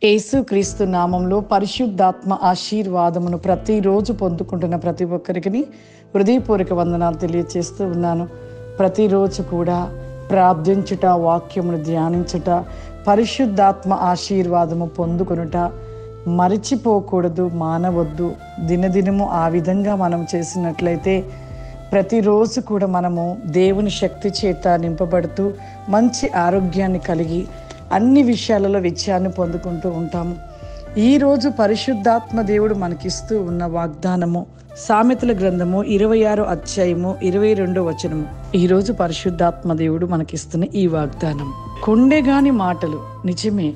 యేసుక్రీస్తు నామంలో పరిశుద్ధాత్మ ఆశీర్వాదమును ప్రతిరోజు పొందుకుంటున్న ప్రతి ఒక్కరికి హృదయపూర్వక వందనాలు తెలియజేస్తూ ఉన్నాను. ప్రతిరోజు కూడా ప్రార్థించుట, వాక్యమును ధ్యానించుట, పరిశుద్ధాత్మ ఆశీర్వాదము పొందుకొనుట మరిచిపోకూడదు, మానవద్దు. దినదినము ఆ విధంగా మనం చేసినట్లయితే ప్రతిరోజు కూడా మనము దేవుని శక్తి చేత నింపబడుతూ మంచి ఆరోగ్యాన్ని కలిగి అన్ని విషయాలలో విజయాన్ని పొందుకుంటూ ఉంటాము. ఈరోజు పరిశుద్ధాత్మ దేవుడు మనకిస్తూ ఉన్న వాగ్దానము సామెతల గ్రంథము 26వ అధ్యాయము 22వ వచనము. ఈరోజు పరిశుద్ధాత్మ దేవుడు మనకిస్తున్న ఈ వాగ్దానం, కొండెగాని మాటలు నిజమే.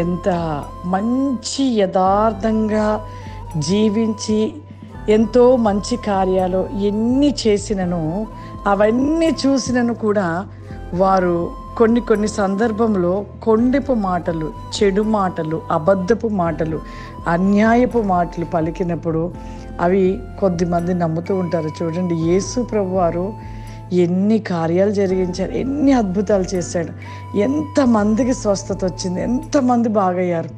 ఎంత మంచి యథార్థంగా జీవించి ఎంతో మంచి కార్యాలు ఎన్ని చేసినను, అవన్నీ చూసినను కూడా వారు కొన్ని సందర్భంలో కొండెపు మాటలు, చెడు మాటలు, అబద్ధపు మాటలు, అన్యాయపు మాటలు పలికినప్పుడు అవి కొద్దిమంది నమ్ముతూ ఉంటారు. చూడండి, యేసు ప్రభువారు ఎన్ని కార్యాలు జరిగించారు, ఎన్ని అద్భుతాలు చేశాడు, ఎంతమందికి స్వస్థత వచ్చింది, ఎంతమంది బాగయ్యారు.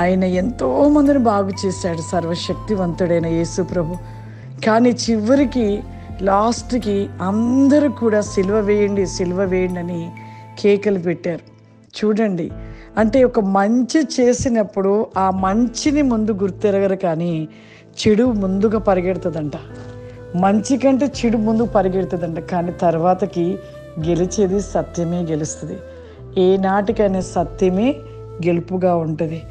ఆయన ఎంతో మందిని బాగు చేశాడు, సర్వశక్తివంతుడైన యేసు ప్రభు. కానీ చివరికి లాస్ట్కి అందరూ కూడా సిలువ వేయండి అని కేకలు పెట్టారు. చూడండి, అంటే ఒక మంచి చేసినప్పుడు ఆ మంచిని ముందు గుర్తెరగరు, కానీ చెడు ముందుగా పరిగెడుతుందంట. మంచి కంటే చెడు ముందుకు పరిగెడుతుందంట. కానీ తర్వాతకి గెలిచేది సత్యమే గెలుస్తుంది. ఏనాటికైనా సత్యమే గెలుపుగా ఉంటుంది.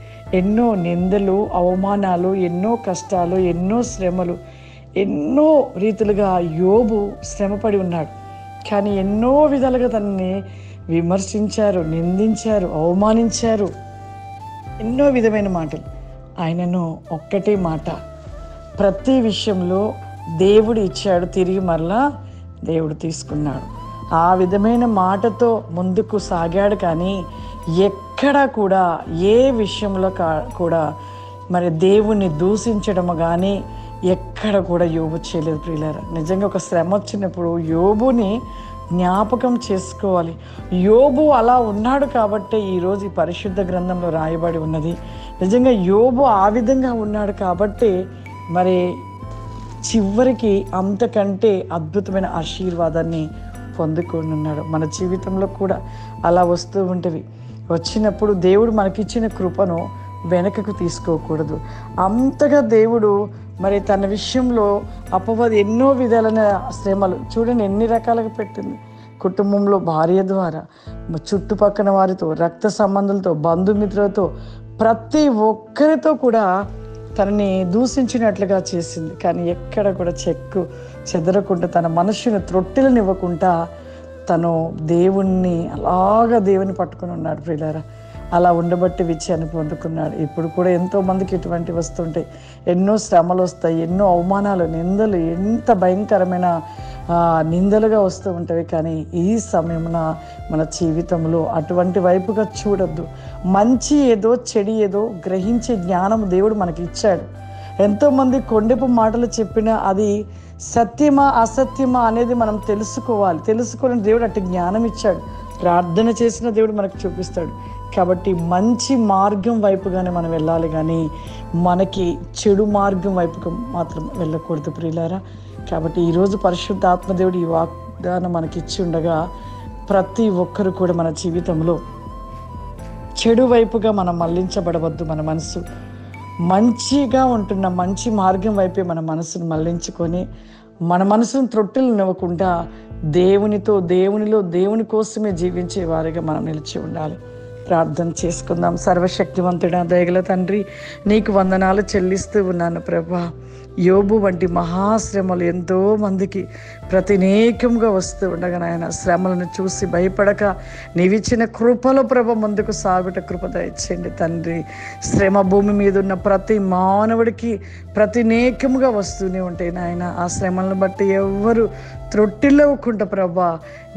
ఎన్నో నిందలు, అవమానాలు, ఎన్నో కష్టాలు, ఎన్నో శ్రమలు, ఎన్నో రీతులుగా యోబు శ్రమపడి ఉన్నాడు. కానీ ఎన్నో విధాలుగా తనని విమర్శించారు, నిందించారు, అవమానించారు, ఎన్నో విధమైన మాటలు. ఆయనను ఒక్కటే మాట, ప్రతి విషయంలో దేవుడు ఇచ్చాడు, తిరిగి మరలా దేవుడు తీసుకున్నాడు. ఆ విధమైన మాటతో ముందుకు సాగాడు. కానీ ఎక్కడా కూడా ఏ విషయంలో కూడా మరి దేవుణ్ణి దూషించడము కానీ ఎక్కడ కూడా యోబు చేయలేదు. ప్రియులారా, నిజంగా ఒక శ్రమ వచ్చినప్పుడు యోబుని జ్ఞాపకం చేసుకోవాలి. యోబు అలా ఉన్నాడు కాబట్టి ఈరోజు ఈ పరిశుద్ధ గ్రంథంలో రాయబడి ఉన్నది. నిజంగా యోబు ఆ విధంగా ఉన్నాడు కాబట్టి మరి చివరికి అంతకంటే అద్భుతమైన ఆశీర్వాదాన్ని పొందుకొని ఉన్నాడు. మన జీవితంలో కూడా అలా వస్తూ ఉంటుంది. వచ్చినప్పుడు దేవుడు మనకిచ్చిన కృపను వెనకకు తీసుకోకూడదు. అంతగా దేవుడు మరి తన విషయంలో అపవాది ఎన్నో విధాలైన శ్రమలు చూడండి ఎన్ని రకాలుగా పెట్టింది. కుటుంబంలో భార్య ద్వారా, చుట్టుపక్కల వారితో, రక్త సంబంధాలతో, బంధుమిత్రులతో, ప్రతి ఒక్కరితో కూడా తనని దూషించినట్లుగా చేసింది. కానీ ఎక్కడ కూడా చెదరకుండా తన మనసును త్రొట్టెలనివ్వకుండా తను దేవుని పట్టుకుని ఉన్నాడు. ప్రియులారా, అలా ఉండబట్టి విజయాన్ని పొందుకున్నాడు. ఇప్పుడు కూడా ఎంతో మందికి ఇటువంటి వస్తుంటాయి, ఎన్నో శ్రమలు వస్తాయి, ఎన్నో అవమానాలు, నిందలు, ఎంత భయంకరమైన నిందలుగా వస్తూ ఉంటాయి. కానీ ఈ సమయమున మన జీవితంలో అటువంటి వైపుగా చూడొద్దు. మంచి ఏదో చెడు ఏదో గ్రహించే జ్ఞానం దేవుడు మనకి ఇచ్చాడు. ఎంతోమంది కొండెపు మాటలు చెప్పినా అది సత్యమా అసత్యమా అనేది మనం తెలుసుకోవాలని దేవుడు అటు జ్ఞానం ఇచ్చాడు. ప్రార్థన చేసిన దేవుడు మనకు చూపిస్తాడు. కాబట్టి మంచి మార్గం వైపుగానే మనం వెళ్ళాలి, కానీ మనకి చెడు మార్గం వైపుకు మాత్రం వెళ్ళకూడదు ప్రియులారా. కాబట్టి ఈరోజు పరిశుద్ధ ఆత్మదేవుడు ఈ వాగ్దానం మనకి ఇచ్చి ఉండగా ప్రతి ఒక్కరు కూడా మన జీవితంలో చెడు వైపుగా మనం మళ్లించబడవద్దు. మన మనసు మంచిగా ఉంటున్న మంచి మార్గం వైపే మన మనసును మళ్లించుకొని మన మనసును త్రొట్టెలనివ్వకుండా దేవునిలో దేవుని కోసమే జీవించే వారిగా మనం నిలిచి ఉండాలి. ప్రార్థన చేసుకుందాం. సర్వశక్తివంతుడా, దయగల తండ్రి, నీకు వందనాలు చెల్లిస్తూ ఉన్నాను ప్రభా. యోబు వంటి మహాశ్రమలు ఎంతో మందికి ప్రతినేకంగా వస్తూ ఉండగా నాయన, శ్రమలను చూసి భయపడక నీవిచ్చిన కృపలో ప్రభ ముందుకు సాగుట కృప దయచేయండి తండ్రి. శ్రమ భూమి మీద ఉన్న ప్రతి మానవుడికి ప్రతినేకంగా వస్తూనే ఉంటాయి నాయన. ఆ శ్రమలను బట్టి ఎవ్వరు త్రొట్టిల్లవకుండా ప్రభా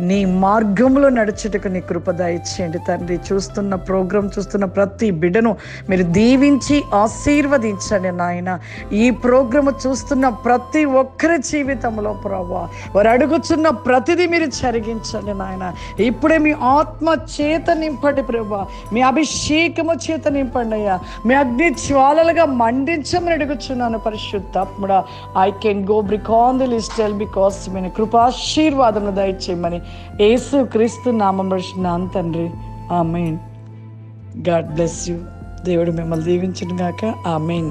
నీ మార్గంలో నడుచుటకు నీ కృప దయచేయండి తండ్రి. ప్రోగ్రాం చూస్తున్న ప్రతి బిడ్డను మీరు దీవించి ఆశీర్వదించండి నాయన. ఈ ప్రోగ్రాం కార్యక్రమం చూస్తున్న ప్రతి ఒక్కరి జీవితంలో ప్రభా వారు అడుగుతున్న ప్రతిదీ మీరు జరిగించండి నాయన. ఇప్పుడే మీ ఆత్మ చేత నింపండి ప్రభా, మీ అభిషేకము చేత నింపండి అయ్యా, మీ అగ్ని జ్వాలలుగా మండించమని అడుగుచున్నాను పరిశుద్ధాత్ముడా. I can go brick on the list because మీ కృపాశీర్వాదము దయచేయమని యేసు క్రీస్తు నామములో అడుగుచున్నాను తండ్రి. ఆమేన్. God bless you. దేవుడు మిమ్మల్ని దీవించును గాక. ఆమేన్.